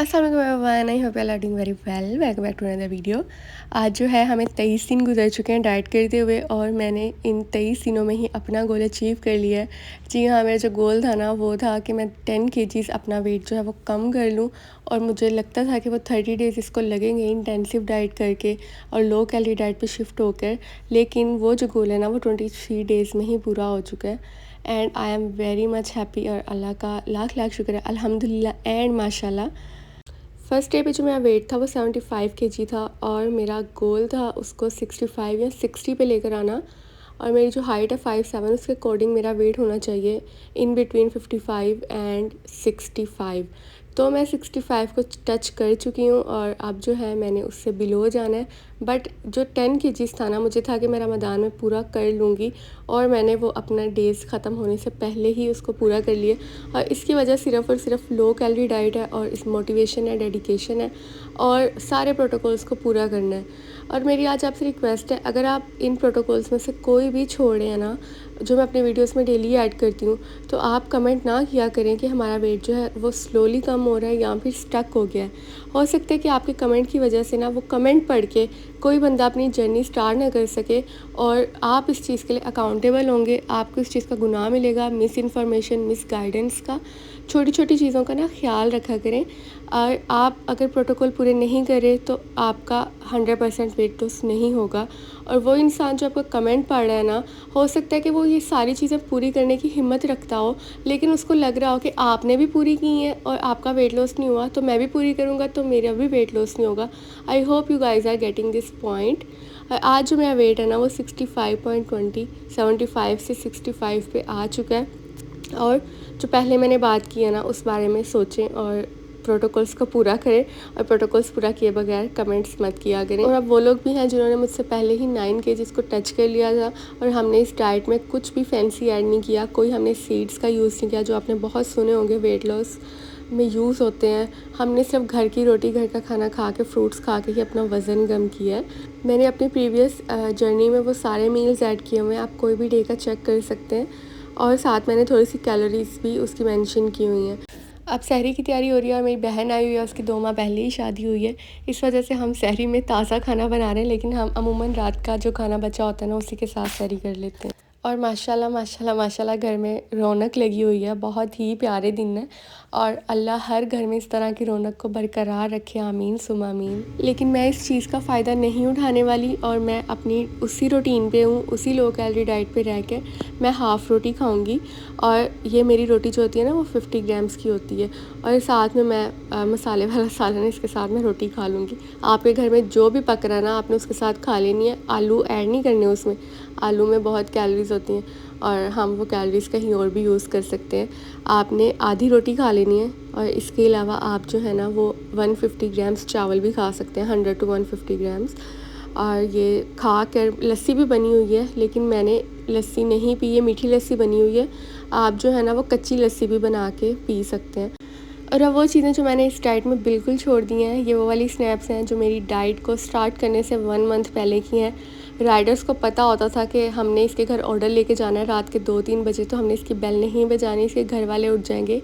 अस्सलाम वालेकुम everyone, I hope you are doing very well. Welcome back to another video. आज जो है हमें 23 दिन गुजर चुके हैं डाइट करते हुए और मैंने इन 23 दिनों में ही अपना गोल अचीव कर लिया है। जी हाँ, मेरा जो गोल था ना वो था कि मैं 10 kgs अपना वेट जो है वो कम कर लूँ। और मुझे लगता था कि वो 30 डेज़ इसको लगेंगे इंटेंसिव डाइट करके और लो कैलोरी डाइट पे शिफ्ट होकर, लेकिन वो जो गोल है ना वो 23 डेज़ में ही पूरा हो चुका है। And I am very much happy और अल्लाह का लाख लाख शुक्र है, अल्हम्दुलिल्लाह एंड माशाल्लाह। फर्स्ट डे पे जो मेरा वेट था वो 75 kg था और मेरा गोल था उसको 65 या 60 पे लेकर आना। और मेरी जो हाइट है 5'7", उसके अकॉर्डिंग मेरा वेट होना चाहिए इन बिटवीन 55 एंड 65। तो मैं 65 को टच कर चुकी हूँ और अब जो है मैंने उससे बिलो जाना है। बट जो 10 kgs था ना, मुझे था कि मैं रमज़ान में पूरा कर लूँगी और मैंने वो अपना डेज़ ख़त्म होने से पहले ही उसको पूरा कर लिया। और इसकी वजह सिर्फ़ और सिर्फ लो कैलोरी डाइट है और इस मोटिवेशन है, डेडिकेशन है और सारे प्रोटोकॉल्स को पूरा करना है। और मेरी आज आपसे रिक्वेस्ट है, अगर आप इन प्रोटोकॉल्स में से कोई भी छोड़े हैं ना, जो मैं अपने वीडियोस में डेली ऐड करती हूँ, तो आप कमेंट ना किया करें कि हमारा वेट जो है वो स्लोली कम हो रहा है या फिर स्टक हो गया है। हो सकता है कि आपके कमेंट की वजह से ना वो कमेंट पढ़ के कोई बंदा अपनी जर्नी स्टार्ट ना कर सके और आप इस चीज़ के लिए अकाउंटेबल होंगे। आपको इस चीज़ का गुनाह मिलेगा, मिस इन्फॉर्मेशन, मिस गाइडेंस का। छोटी छोटी चीज़ों का ना ख्याल रखा करें। और आप अगर प्रोटोकॉल पूरे नहीं करें तो आपका 100% वेट लॉस नहीं होगा। और वो इंसान जो आपका कमेंट पढ़ रहा है ना, हो सकता है कि वो ये सारी चीज़ें पूरी करने की हिम्मत रखता हो, लेकिन उसको लग रहा हो कि आपने भी पूरी की हैं और आपका वेट लॉस नहीं हुआ तो मैं भी पूरी करूँगा तो मेरा भी वेट लॉस नहीं होगा। I hope you guys are getting this point. आज जो मेरा वेट है ना वो 65.20, 75 से 65 पे आ चुका है। और जो पहले मैंने बात की है ना उस बारे में सोचें और प्रोटोकॉल्स को पूरा करें। और प्रोटोकॉल्स पूरा किए बगैर कमेंट्स मत किया करें। और अब वो लोग भी हैं जिन्होंने मुझसे पहले ही 9 kgs को टच कर लिया था और हमने इस डाइट में कुछ भी फैंसी ऐड नहीं किया, कोई हमने सीड्स का यूज़ नहीं किया जो आपने बहुत सुने होंगे वेट लॉस में यूज़ होते हैं। हमने सिर्फ घर की रोटी, घर का खाना खा के, फ्रूट्स खा के ही अपना वज़न कम किया है। मैंने अपनी प्रीवियस जर्नी में वो सारे मील्स ऐड किए हुए हैं, आप कोई भी डे का चेक कर सकते हैं। और साथ मैंने थोड़ी सी कैलोरीज भी उसकी मेंशन की हुई हैं। अब सहरी की तैयारी हो रही है और मेरी बहन आई हुई है, उसकी 2 माह पहले ही शादी हुई है। इस वजह से हम सहरी में ताज़ा खाना बना रहे हैं, लेकिन हम अमूमन रात का जो खाना बचा होता है ना उसी के साथ सहरी कर लेते हैं। और माशाल्लाह माशाल्लाह माशाल्लाह घर में रौनक लगी हुई है, बहुत ही प्यारे दिन है और अल्लाह हर घर में इस तरह की रौनक को बरकरार रखे, आमीन सुम आमीन। लेकिन मैं इस चीज़ का फ़ायदा नहीं उठाने वाली और मैं अपनी उसी रूटीन पे हूँ, उसी लो कैलोरी डाइट पे रह के मैं हाफ़ रोटी खाऊंगी। और ये मेरी रोटी जो होती है ना वो 50 ग्राम्स की होती है और साथ में मैं मसाले वाला सालन इसके साथ में रोटी खा लूँगी। आपके घर में जो भी पक रहा है ना आपने उसके साथ खा लेनी है, आलू ऐड नहीं करने उसमें। आलू में बहुत कैलोरीज होती हैं और हम वो कैलोरीज कहीं और भी यूज़ कर सकते हैं। आपने आधी रोटी खा लेनी है और इसके अलावा आप जो है ना वो 150 ग्राम्स चावल भी खा सकते हैं, 100 to 150 ग्राम्स। और ये खा कर लस्सी भी बनी हुई है, लेकिन मैंने लस्सी नहीं पी है, मीठी लस्सी बनी हुई है। आप जो है ना वो कच्ची लस्सी भी बना के पी सकते हैं। और अब वो चीज़ें जो मैंने इस डाइट में बिल्कुल छोड़ दी हैं, ये वो वाली स्नैप्स हैं जो मेरी डाइट को स्टार्ट करने से 1 मंथ पहले की हैं। राइडर्स को पता होता था कि हमने इसके घर ऑर्डर लेके जाना है रात के 2-3 बजे, तो हमने इसकी बेल नहीं बजानी, इसके घर वाले उठ जाएंगे।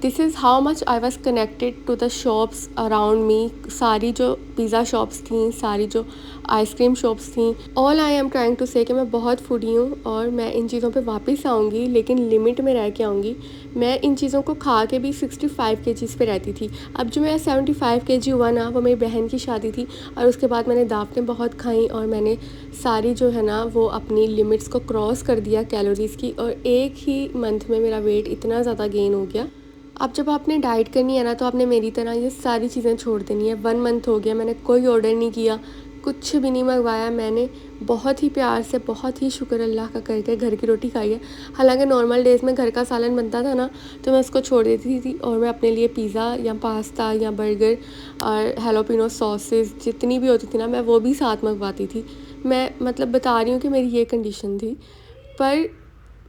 This is how much I was connected to the shops around me. सारी जो पिज़्ज़ा शॉप्स थी, सारी जो आइसक्रीम शॉप्स थी, all I am trying to say कि मैं बहुत फूडी हूँ और मैं इन चीज़ों पे वापस आऊँगी, लेकिन लिमिट में रह के आऊँगी। मैं इन चीज़ों को खा के भी 65 kgs पे रहती थी। अब जो मेरा 75 kg हुआ ना वो मेरी बहन की शादी थी और उसके बाद मैंने दावतें बहुत खाई और मैंने सारी जो है ना वो अपनी लिमिट्स को क्रॉस कर दिया कैलोरीज़ की, और एक ही मंथ में मेरा वेट इतना ज़्यादा गेन हो गया। अब जब आपने डाइट करनी है ना तो आपने मेरी तरह ये सारी चीज़ें छोड़ देनी है। 1 मंथ हो गया, मैंने कोई ऑर्डर नहीं किया, कुछ भी नहीं मंगवाया। मैंने बहुत ही प्यार से, बहुत ही शुक्र अल्लाह का करके घर की रोटी खाई है। हालांकि नॉर्मल डेज़ में घर का सालन बनता था ना तो मैं उसको छोड़ देती थी और मैं अपने लिए पिज़्ज़ा या पास्ता या बर्गर और हेलोपिनो सॉसेस जितनी भी होती थी ना मैं वो भी साथ मंगवाती थी। मैं मतलब बता रही हूँ कि मेरी ये कंडीशन थी। पर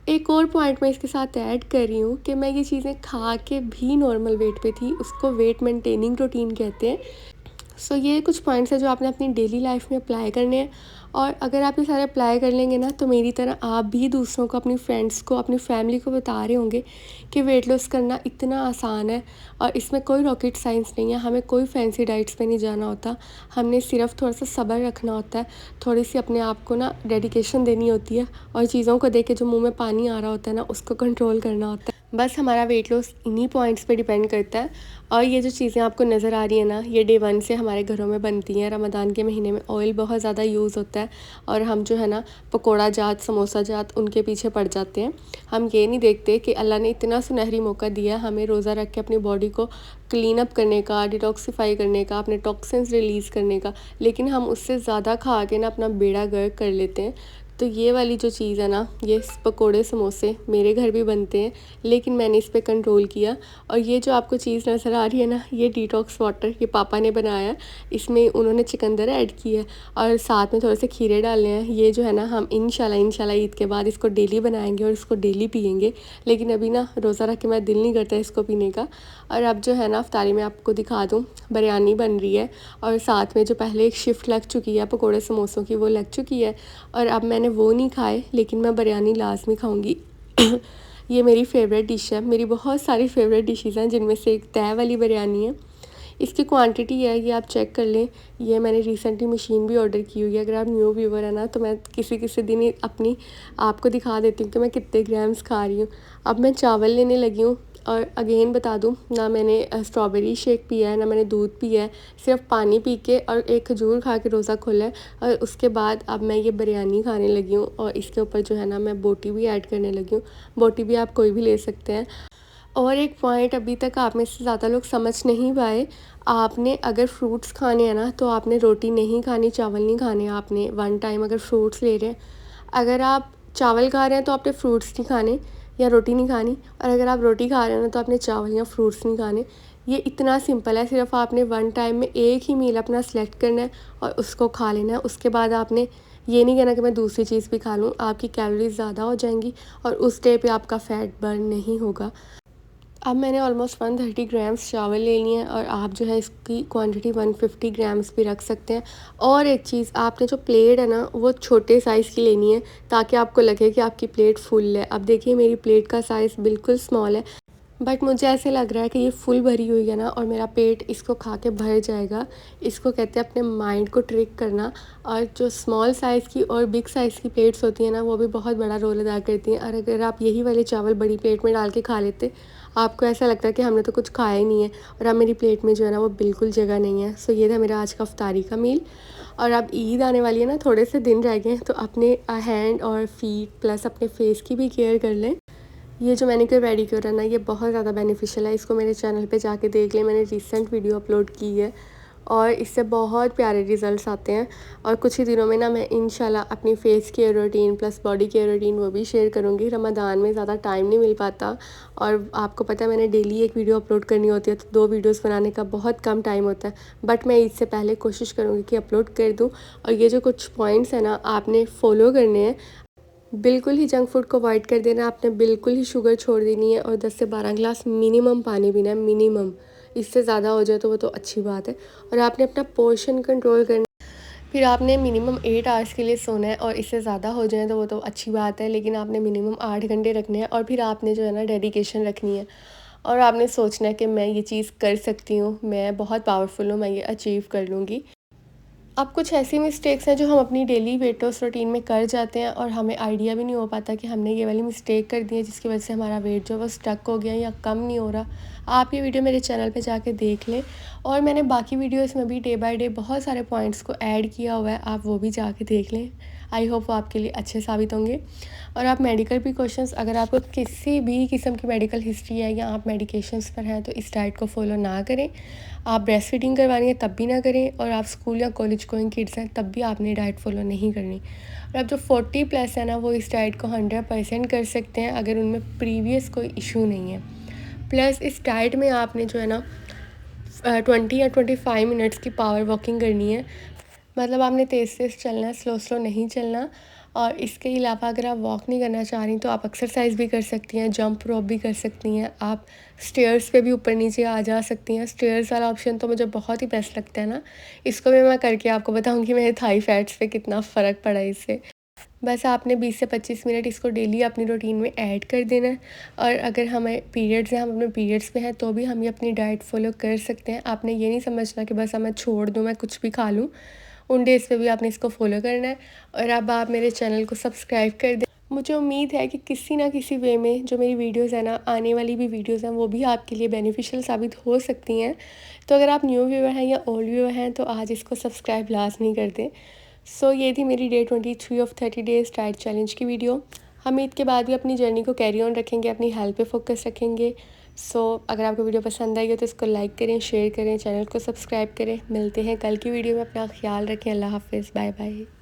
एक और पॉइंट मैं इसके साथ ऐड कर रही हूँ कि मैं ये चीज़ें खा के भी नॉर्मल वेट पे थी, उसको वेट मेंटेनिंग रूटीन कहते हैं। सो ये कुछ पॉइंट्स हैं जो आपने अपनी डेली लाइफ में अप्लाई करने हैं और अगर आप ये सारे अप्लाई कर लेंगे ना, तो मेरी तरह आप भी दूसरों को, अपनी फ्रेंड्स को, अपनी फैमिली को बता रहे होंगे कि वेट लॉस करना इतना आसान है और इसमें कोई रॉकेट साइंस नहीं है। हमें कोई फैंसी डाइट्स पे नहीं जाना होता, हमने सिर्फ थोड़ा सा सब्र रखना होता है, थोड़ी सी अपने आप को ना डेडिकेशन देनी होती है और चीज़ों को देख के जो मुँह में पानी आ रहा होता है ना, उसको कंट्रोल करना होता है। बस हमारा वेट लॉस इन्हीं पॉइंट्स पे डिपेंड करता है। और ये जो चीज़ें आपको नज़र आ रही है ना, ये डे 1 से हमारे घरों में बनती हैं। रमज़ान के महीने में ऑयल बहुत ज़्यादा यूज़ होता है और हम जो है ना पकोड़ा जात, समोसा जात उनके पीछे पड़ जाते हैं। हम ये नहीं देखते कि अल्लाह ने इतना सुनहरी मौका दिया है हमें रोज़ा रख के अपनी बॉडी को क्लीन अप करने का, डिटॉक्सिफाई करने का, अपने टॉक्सिन्स रिलीज़ करने का, लेकिन हम उससे ज़्यादा खा के ना अपना बेड़ा गर्क कर लेते हैं। तो ये वाली जो चीज़ है ना, ये पकोड़े समोसे मेरे घर भी बनते हैं, लेकिन मैंने इस पे कंट्रोल किया। और ये जो आपको चीज़ नज़र आ रही है ना, ये डिटॉक्स वाटर, ये पापा ने बनाया। इसमें उन्होंने चुकंदर ऐड किया है और साथ में थोड़े से खीरे डाले हैं। ये जो है ना, हम इंशाल्लाह ईद के बाद इसको डेली बनाएंगे और इसको डेली पियेंगे। लेकिन अभी ना रोज़ा रख के मैं दिल नहीं करता इसको पीने का। और अब जो है ना, अफ्तारी में आपको दिखा दूँ, बिरयानी बन रही है और साथ में जो पहले एक शिफ्ट लग चुकी है पकोड़े समोसों की, वो लग चुकी है। और अब मैंने वो नहीं खाए, लेकिन मैं बिरयानी लाज़मी खाऊंगी। ये मेरी फ़ेवरेट डिश है। मेरी बहुत सारी फ़ेवरेट डिशेज़ हैं, जिनमें से एक तय वाली बिरयानी है। इसकी क्वांटिटी है, ये आप चेक कर लें। ये मैंने रिसेंटली मशीन भी ऑर्डर की हुई है। अगर आप न्यू व्यूवर है ना, तो मैं किसी किसी दिन ही अपनी आपको दिखा देती हूँ कि मैं कितने ग्राम्स खा रही हूँ। अब मैं चावल लेने लगी हूँ। और अगेन बता दूँ, ना मैंने स्ट्रॉबेरी शेक पिया है, ना मैंने दूध पिया है, सिर्फ पानी पी के और एक खजूर खा के रोज़ा खोला है। और उसके बाद अब मैं ये बिरयानी खाने लगी हूँ और इसके ऊपर जो है ना, मैं बोटी भी ऐड करने लगी हूँ। बोटी भी आप कोई भी ले सकते हैं। और एक पॉइंट अभी तक आप में से ज़्यादा लोग समझ नहीं पाए, आपने अगर फ्रूट्स खाने हैं ना, तो आपने रोटी नहीं खानी, चावल नहीं खाने। आपने वन टाइम अगर फ्रूट्स ले रहे हैं, अगर आप चावल खा रहे हैं तो आपने फ्रूट्स नहीं खाने या रोटी नहीं खानी, और अगर आप रोटी खा रहे हैं ना, तो आपने चावल या फ्रूट्स नहीं खाने। ये इतना सिंपल है। सिर्फ आपने वन टाइम में एक ही मील अपना सेलेक्ट करना है और उसको खा लेना है। उसके बाद आपने ये नहीं कहना कि मैं दूसरी चीज़ भी खा लूँ। आपकी कैलोरीज ज़्यादा हो जाएंगी और उस डे पे आपका फ़ैट बर्न नहीं होगा। अब मैंने ऑलमोस्ट 130 ग्राम्स चावल ले लिए हैं और आप जो है इसकी क्वांटिटी 150 ग्राम्स भी रख सकते हैं। और एक चीज़, आपने जो प्लेट है ना, वो छोटे साइज़ की लेनी है, ताकि आपको लगे कि आपकी प्लेट फुल है। अब देखिए, मेरी प्लेट का साइज़ बिल्कुल स्मॉल है, बट मुझे ऐसे लग रहा है कि ये फुल भरी हुई है ना, और मेरा पेट इसको खा के भर जाएगा। इसको कहते हैं अपने माइंड को ट्रिक करना। और जो स्मॉल साइज़ की और बिग साइज़ की प्लेट्स होती हैं ना, वो भी बहुत बड़ा रोल अदा करती हैं। और अगर आप यही वाले चावल बड़ी प्लेट में डाल के खा लेते, आपको ऐसा लगता है कि हमने तो कुछ खाया ही नहीं है, और अब मेरी प्लेट में जो है ना, वो बिल्कुल जगह नहीं है। सो ये था मेरा आज का इफ्तारी का मील। और अब ईद आने वाली है ना, थोड़े से दिन रह गए हैं, तो अपने हैंड और फीट प्लस अपने फेस की भी केयर कर लें। ये जो मैनिक्योर पेडिक्योर है ना, ये बहुत ज़्यादा बेनिफिशियल है। इसको मेरे चैनल पे जाके देख लें, मैंने रिसेंट वीडियो अपलोड की है और इससे बहुत प्यारे रिजल्ट्स आते हैं। और कुछ ही दिनों में ना, मैं इंशाल्लाह अपनी face care routine plus body care routine वो भी शेयर करूँगी। रमज़ान में ज़्यादा टाइम नहीं मिल पाता और आपको पता है, मैंने डेली एक वीडियो अपलोड करनी होती है, तो 2 वीडियोज़ बनाने का बहुत कम टाइम होता है। बट मैं ईद से पहले कोशिश करूँगी कि अपलोड कर दूँ। और ये जो कुछ पॉइंट्स हैं ना, आपने फॉलो करने हैं। बिल्कुल ही जंक फूड को अवॉइड कर देना आपने, बिल्कुल ही शुगर छोड़ देनी है और 10 से 12 गिलास मिनिमम पानी पीना है, मिनिमम। इससे ज़्यादा हो जाए तो वो तो अच्छी बात है। और आपने अपना पोर्शन कंट्रोल करना। फिर आपने मिनिमम 8 आवर्स के लिए सोना है और इससे ज़्यादा हो जाए तो वो तो अच्छी बात है, लेकिन आपने मिनिमम 8 घंटे रखने हैं। और फिर आपने जो है ना, डेडिकेशन रखनी है और आपने सोचना है कि मैं ये चीज़ कर सकती हूँ, मैं बहुत पावरफुल हूँ, मैं ये अचीव कर लूँगी। अब कुछ ऐसी मिस्टेक्स हैं जो हम अपनी डेली वेट लॉस रूटीन में कर जाते हैं और हमें आइडिया भी नहीं हो पाता कि हमने ये वाली मिस्टेक कर दी है, जिसकी वजह से हमारा वेट जो है वो स्टक हो गया या कम नहीं हो रहा। आप ये वीडियो मेरे चैनल पे जाके देख लें और मैंने बाकी वीडियोस में भी डे बाय डे बहुत सारे पॉइंट्स को ऐड किया हुआ है, आप वो भी जाके देख लें। आई होप वो आपके लिए अच्छे साबित होंगे। और आप मेडिकल प्रिकॉशंस, अगर आपको किसी भी किस्म की मेडिकल हिस्ट्री है या आप मेडिकेशंस पर हैं, तो इस डाइट को फॉलो ना करें। आप ब्रेस्ट फीडिंग करवानी है तब भी ना करें, और आप स्कूल या कॉलेज गोइंग किड्स हैं तब भी आपने डाइट फॉलो नहीं करनी। और आप जो 40+ है ना, वो इस डाइट को 100% कर सकते हैं अगर उनमें प्रीवियस कोई इशू नहीं है। प्लस इस डाइट में आपने जो है ना 20 या 25 मिनट्स की पावर वॉकिंग करनी है। मतलब आपने तेज़ तेज़ चलना है, स्लो स्लो नहीं चलना। और इसके अलावा अगर आप वॉक नहीं करना चाह रही तो आप एक्सरसाइज भी कर सकती हैं, जंप रोप भी कर सकती हैं, आप स्टेयर्स पे भी ऊपर नीचे आ जा सकती हैं। स्टेयर्स वाला ऑप्शन तो मुझे बहुत ही बेस्ट लगता है ना, इसको भी मैं करके आपको बताऊँगी मेरे थाई फैट्स पे कितना फ़र्क पड़ा है इससे। बस आपने 20 से 25 मिनट इसको डेली अपनी रूटीन में ऐड कर देना है। और अगर हमें पीरियड्स हैं, हम अपने पीरियड्स पे हैं, तो भी हम ये अपनी डाइट फॉलो कर सकते हैं। आपने ये नहीं समझना कि बस मैं छोड़ दूँ, मैं कुछ भी खा लूँ। उन डेज़ पे भी आपने इसको फॉलो करना है। और अब आप मेरे चैनल को सब्सक्राइब कर दें। मुझे उम्मीद है कि किसी ना किसी वे में जो मेरी वीडियोज़ है ना, आने वाली भी वीडियोज़ हैं, वो भी आपके लिए बेनिफिशियल साबित हो सकती हैं। तो अगर आप न्यू व्यूअर हैं या ओल्ड व्यूअर हैं तो आज इसको सब्सक्राइब लाज़मी कर दें। सो ये थी मेरी day 23 of 30 days diet challenge की वीडियो। हम ईद के बाद भी अपनी जर्नी को कैरी ऑन रखेंगे, अपनी हेल्थ पे फोकस रखेंगे। सो अगर आपको वीडियो पसंद आई हो तो इसको लाइक करें, शेयर करें, चैनल को सब्सक्राइब करें। मिलते हैं कल की वीडियो में। अपना ख्याल रखें। अल्लाह हाफ़िज़, बाय बाय।